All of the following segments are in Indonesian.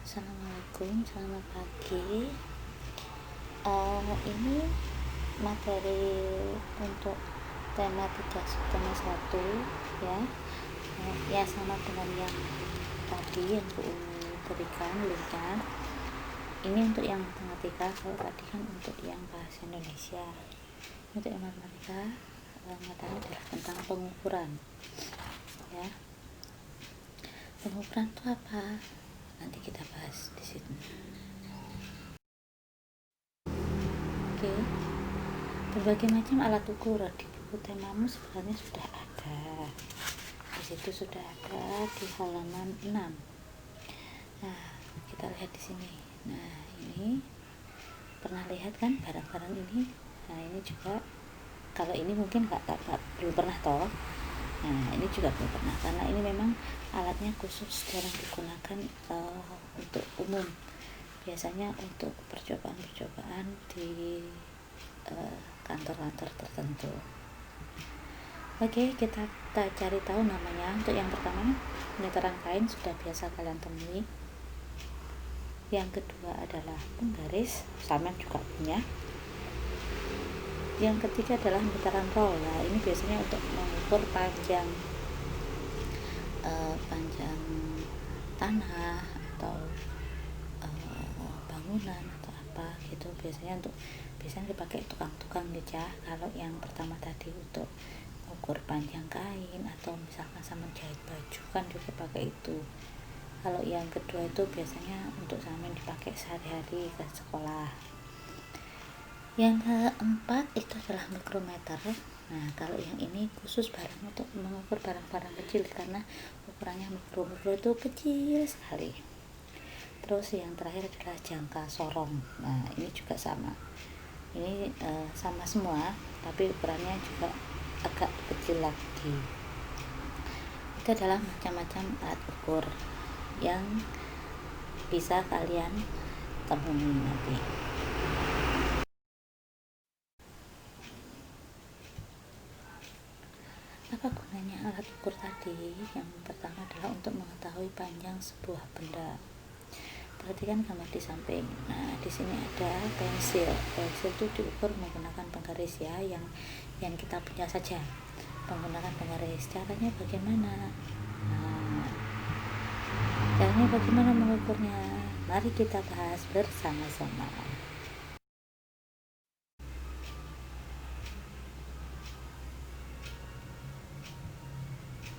Assalamualaikum, selamat pagi. Ini materi untuk tema 3,1 ya. Ya, sama dengan yang tadi yang berikan linknya. Ini untuk yang matematika, kalau tadi kan untuk yang bahasa Indonesia. Untuk yang matematika, materi adalah tentang pengukuran. Ya, pengukuran itu apa? Nanti kita bahas di sini. Oke. Berbagai macam alat ukur di buku temamu sebenarnya sudah ada. Di situ sudah ada di halaman 6. Nah, kita lihat di sini. Nah, ini pernah lihat kan barang-barang ini? Nah, ini juga kalau ini mungkin belum pernah toh. Nah, ini juga belum pernah karena ini memang alatnya khusus jarang digunakan untuk umum. Biasanya untuk percobaan di kantor-kantor tertentu. Oke, kita cari tahu namanya. Untuk yang pertama, meteran kain sudah biasa kalian temui. Yang kedua adalah penggaris, sama juga punya. Yang ketiga adalah meteran roll. Nah, ini biasanya untuk mengukur panjang tanah atau bangunan atau apa gitu. Biasanya dipakai tukang-tukang gitu ya. Kalau yang pertama tadi untuk ukur panjang kain atau misalkan sama jahit baju kan juga pakai itu. Kalau yang kedua itu biasanya untuk sama dipakai sehari-hari ke sekolah. Yang keempat itu adalah mikrometer. Nah, kalau yang ini khusus barang untuk mengukur barang-barang kecil karena ukurannya mikro itu kecil sekali. Terus yang terakhir adalah jangka sorong. Nah, ini juga sama. Ini sama semua, tapi ukurannya juga agak kecil lagi. Itu adalah macam-macam alat ukur yang bisa kalian temui nanti. Apa gunanya alat ukur tadi? Yang pertama adalah untuk mengetahui panjang sebuah benda. Perhatikan gambar di samping. Nah, di sini ada pensil. Pensil itu diukur menggunakan penggaris ya, yang kita punya saja. Menggunakan penggaris. Caranya bagaimana? Nah, caranya bagaimana mengukurnya? Mari kita bahas bersama-sama.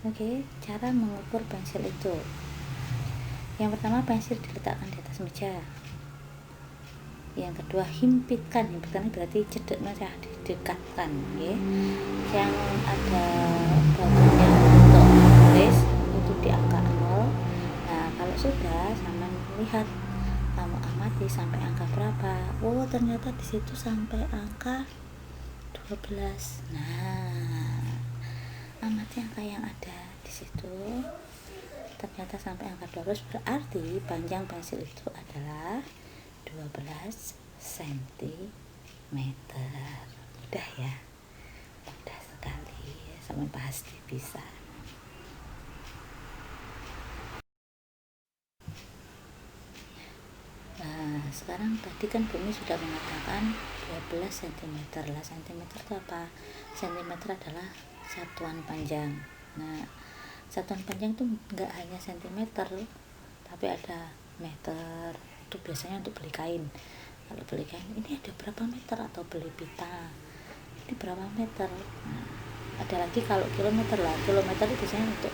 Oke, cara mengukur pensil itu. Yang pertama, pensil diletakkan di atas meja. Yang kedua, himpitkan berarti cedek meja, didekatkan ya. Yang ada batunya untuk tulis itu di angka 0. Nah, kalau sudah sama melihat, kamu amati sampai angka berapa. Oh, ternyata di situ sampai angka 12. Nah, amati angka yang ada di situ. Ternyata sampai angka 12, berarti panjang pensil itu adalah 12 cm. Mudah ya, mudah sekali, sama pasti bisa. Nah, sekarang tadi kan Bumi sudah mengatakan 12 cm lah. Cm itu apa? Cm adalah satuan panjang. Nah, satuan panjang itu enggak hanya cm, tapi ada meter. Itu biasanya untuk beli kain. Kalau beli kain, ini ada berapa meter, atau beli pita, ini berapa meter. Nah, ada lagi kalau kilometer lah. Kilometer itu biasanya untuk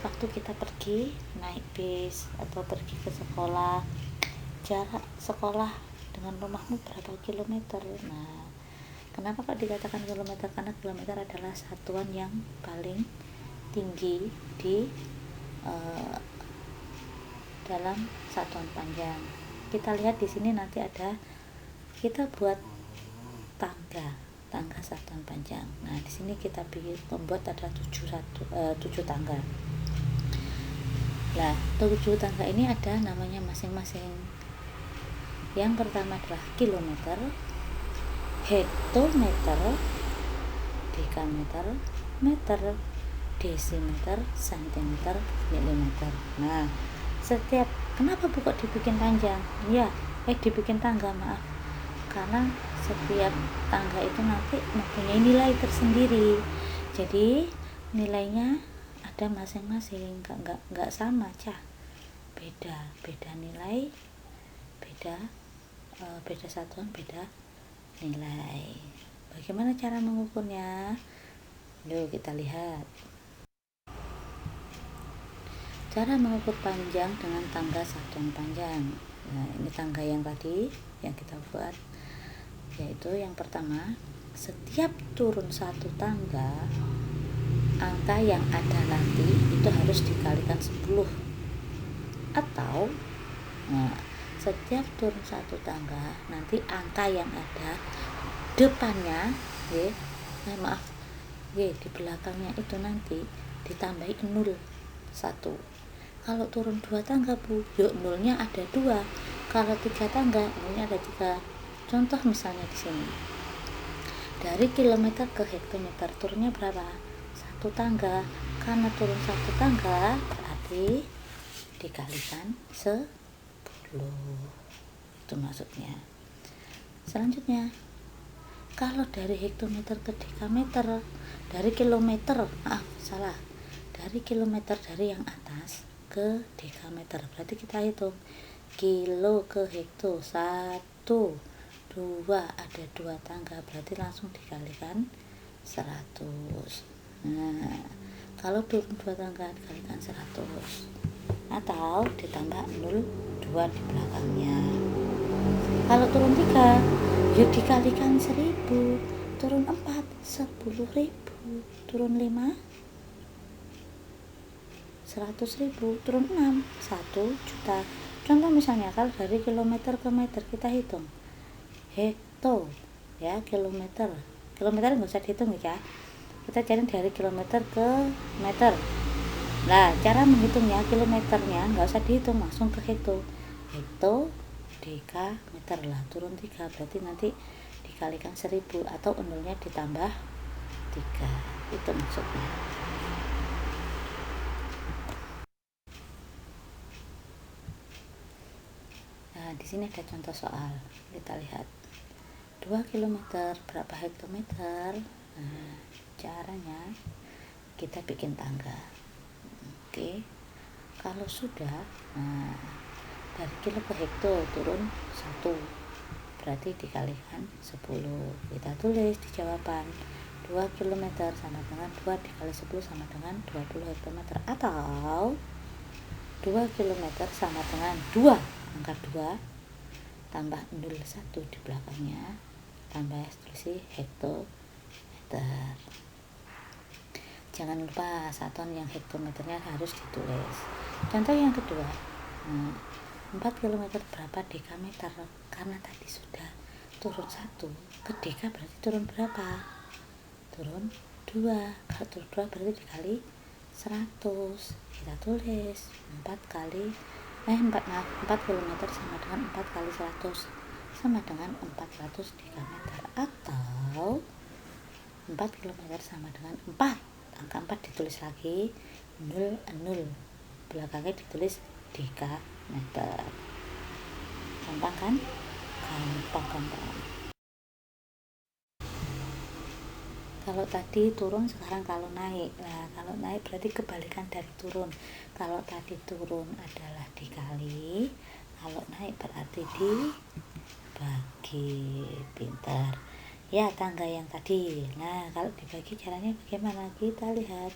waktu kita pergi naik bis atau pergi ke sekolah. Jarak sekolah dengan rumahmu berapa kilometer. Nah, kenapa kok dikatakan kilometer? Karena kilometer adalah satuan yang paling tinggi di dalam satuan panjang. Kita lihat di sini nanti ada, kita buat tangga satuan panjang. Nah, di sini kita membuat ada 7 tangga. Nah, 7 tangga ini ada namanya masing-masing. Yang pertama adalah kilometer, hektometer, dekameter, meter, desimeter, sentimeter, milimeter. Nah, setiap Kenapa bu kok dibikin panjang? Dibikin tangga, maaf, karena setiap tangga itu nanti mempunyai nilai tersendiri, jadi nilainya ada masing-masing, nggak sama, beda nilai, beda satuan, beda nilai. Bagaimana cara mengukurnya? Yuk kita lihat. Cara mengukur panjang dengan tangga satuan panjang. Nah, ini tangga yang tadi yang kita buat, yaitu yang pertama, setiap turun satu tangga, angka yang ada nanti itu harus dikalikan 10. Atau setiap turun satu tangga, nanti angka yang ada depannya, di belakangnya itu nanti ditambahi 0, 1. Kalau turun 2 tangga bu, nolnya ada 2. Kalau 3 tangga, nolnya ada 3. Contoh misalnya di sini, dari kilometer ke hektometer turunnya berapa? 1 tangga. Karena turun 1 tangga, berarti dikalikan 10. Itu maksudnya. Selanjutnya, kalau dari hektometer ke dekameter, dari kilometer, dari kilometer, dari yang atas ke dekameter, berarti kita hitung kilo ke hekto, 1, 2, ada 2 tangga, berarti langsung dikalikan 100. Nah, kalau turun 2 tangga dikalikan 100, atau ditambah 0, 2 di belakangnya. Kalau turun 3, dikalikan 1000, turun 4, 10.000, turun 5, 100.000, turun 6, 1 juta. Contoh misalnya, kalau dari kilometer ke meter kita hitung hekto, kilometer nggak usah dihitung ya, kita cari dari kilometer ke meter. Nah, cara menghitungnya, kilometernya nggak usah dihitung, langsung ke hekto, dekameter lah, turun 3, berarti nanti dikalikan 1000 atau nolnya ditambah 3, itu maksudnya. Nah, di sini ada contoh soal, kita lihat 2 km berapa hektometer. Nah, caranya kita bikin tangga. Oke, kalau sudah, dari kilo ke hekto turun 1, berarti dikalikan 10. Kita tulis di jawaban 2 km sama dengan 2 dikali 10 sama dengan 20 hektometer, atau 2 km sama dengan 2, angka 2 tambah 0, 1 di belakangnya, tambah tulis hektometer. Jangan lupa satuan yang hektometernya harus ditulis. Contoh yang kedua, 4 km berapa dekameter? Karena tadi sudah turun 1, ke deka berarti turun berapa? Turun 2. Kalau turun 2 berarti dikali 100. Kita tulis 4 km sama dengan 4 kali 100 sama dengan 400 dekameter, atau 4 km sama dengan 4, angka 4 ditulis lagi, 0, belakangnya ditulis dekameter. Gampang kan? Gampang. Kalau tadi turun, sekarang kalau naik. Nah, kalau naik berarti kebalikan dari turun. Kalau tadi turun adalah dikali, kalau naik berarti dibagi. Pintar ya, tangga yang tadi. Nah, kalau dibagi caranya bagaimana? Kita lihat.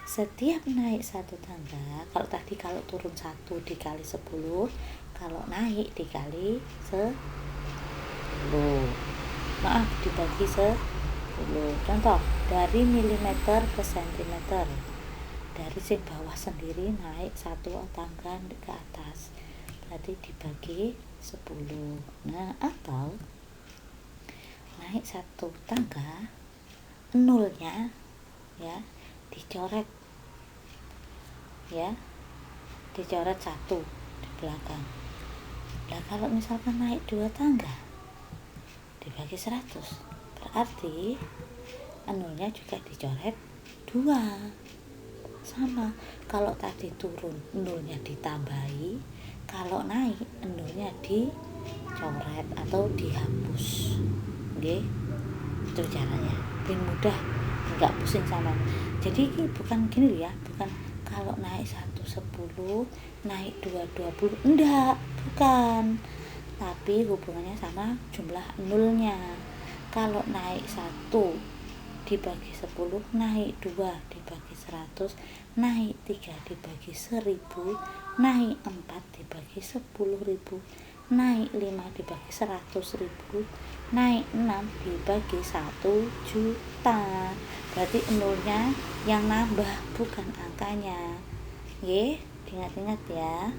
Setiap naik 1 tangga, kalau turun 1 dikali 10, kalau naik dikali 10. Dibagi 10. Contoh, dari milimeter ke sentimeter. Dari sing bawah sendiri naik 1 tangga ke atas, berarti dibagi 10. Nah, atau naik 1 tangga, nolnya dicoret, dicoret 1 di belakang. Nah, kalau misalkan naik 2 tangga dibagi 100, berarti nolnya juga dicoret 2. sama. Kalau tadi turun nolnya ditambahi, kalau naik nolnya dicoret atau dihapus. Oke, itu caranya biar mudah, nggak pusing sama. Jadi ini bukan gini ya, bukan kalau naik 1 10 naik 2 20, enggak, bukan, tapi hubungannya sama jumlah nolnya. Kalau naik 1 dibagi 10, naik 2 dibagi 100, naik 3 dibagi 1000, naik 4 dibagi 10.000, naik 5 dibagi 100.000, naik 6 dibagi 1 juta. Berarti nolnya yang nambah, bukan angkanya. Oke, ingat-ingat ya.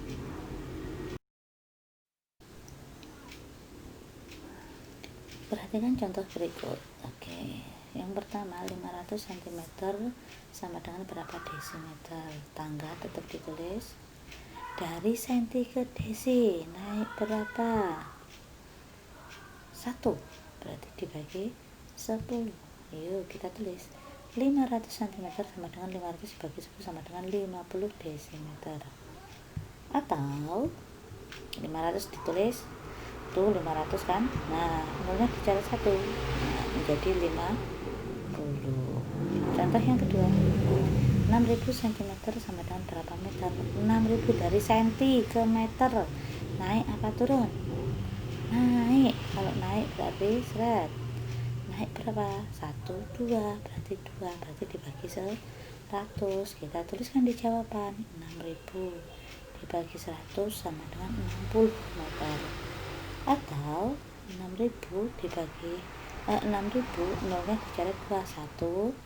Perhatikan contoh berikut. Oke, yang pertama 500 cm sama dengan berapa desimeter? Tangga tetap ditulis. Dari senti ke desi naik berapa? 1, berarti dibagi 10. Yuk kita tulis 500 cm sama dengan 500 dibagi 10 sama dengan 50 desimeter. Atau 500 ditulis tuh 500 kan, nah nolnya dicatat 1, nah, menjadi 50. Contoh yang kedua, 6000 cm sama dengan berapa meter? 6000 dari senti ke meter, naik apa turun? Naik. Kalau naik berarti seret, naik berapa? 1 2, berarti 2, berarti dibagi 100. Kita tuliskan di jawaban 6000 dibagi 100 sama dengan 60 meter. Atau 6000 dibagi 6000 nolnya dicatat 2 1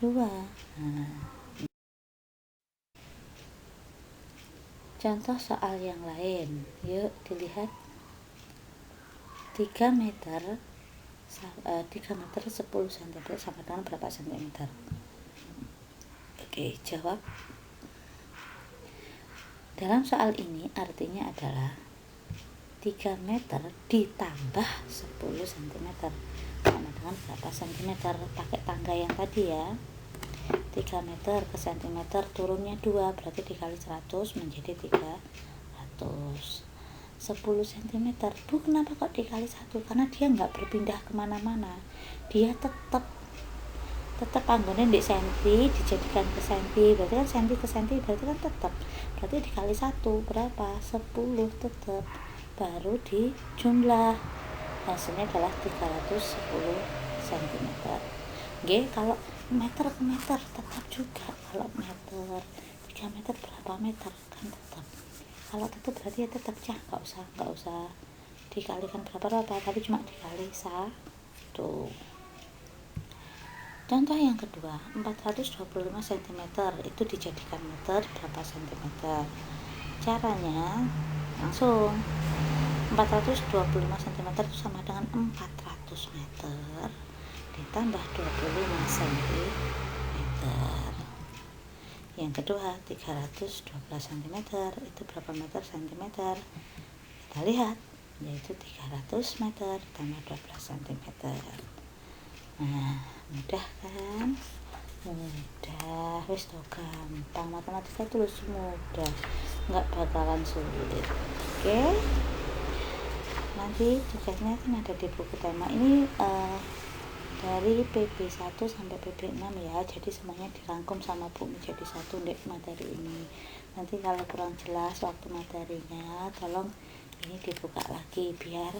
2. Nah, contoh soal yang lain, yuk dilihat. 3 meter 10 cm sama dengan berapa cm? Oke, jawab. Dalam soal ini artinya adalah 3 meter ditambah 10 cm sama dengan berapa cm? Pakai tangga yang tadi ya. 3 meter ke cm turunnya 2, berarti dikali 100 menjadi 300. 10 cm. Bu, kenapa kok dikali 1? Karena dia nggak berpindah kemana-mana. Dia tetap anggone di senti dijadikan ke senti, berarti kan senti ke senti, berarti kan tetap, berarti dikali 1 berapa? 10 tetap, baru di jumlah, hasilnya adalah 310 cm. Oke, kalau meter ke meter tetap juga. Kalau meter 3 meter berapa meter kan tetap. Kalau tetap berarti ya tetap ya, nggak usah dikalikan berapa, tapi cuma dikali 1. Contoh yang kedua, 425 cm itu dijadikan meter berapa cm? Caranya langsung 425 cm itu sama dengan 400 meter ditambah 25 cm. Yang kedua, 312 cm itu berapa meter cm? Kita lihat, yaitu 300 meter tambah 12 cm. Nah, mudah kan? Mudah, wis to gampang, matematika terus mudah, nggak bakalan sulit. Oke, nanti tugasnya kan ada di buku tema ini, dari PP1 sampai PP6 ya, jadi semuanya dirangkum sama Bu menjadi satu dek materi ini. Nanti kalau kurang jelas waktu materinya tolong ini dibuka lagi biar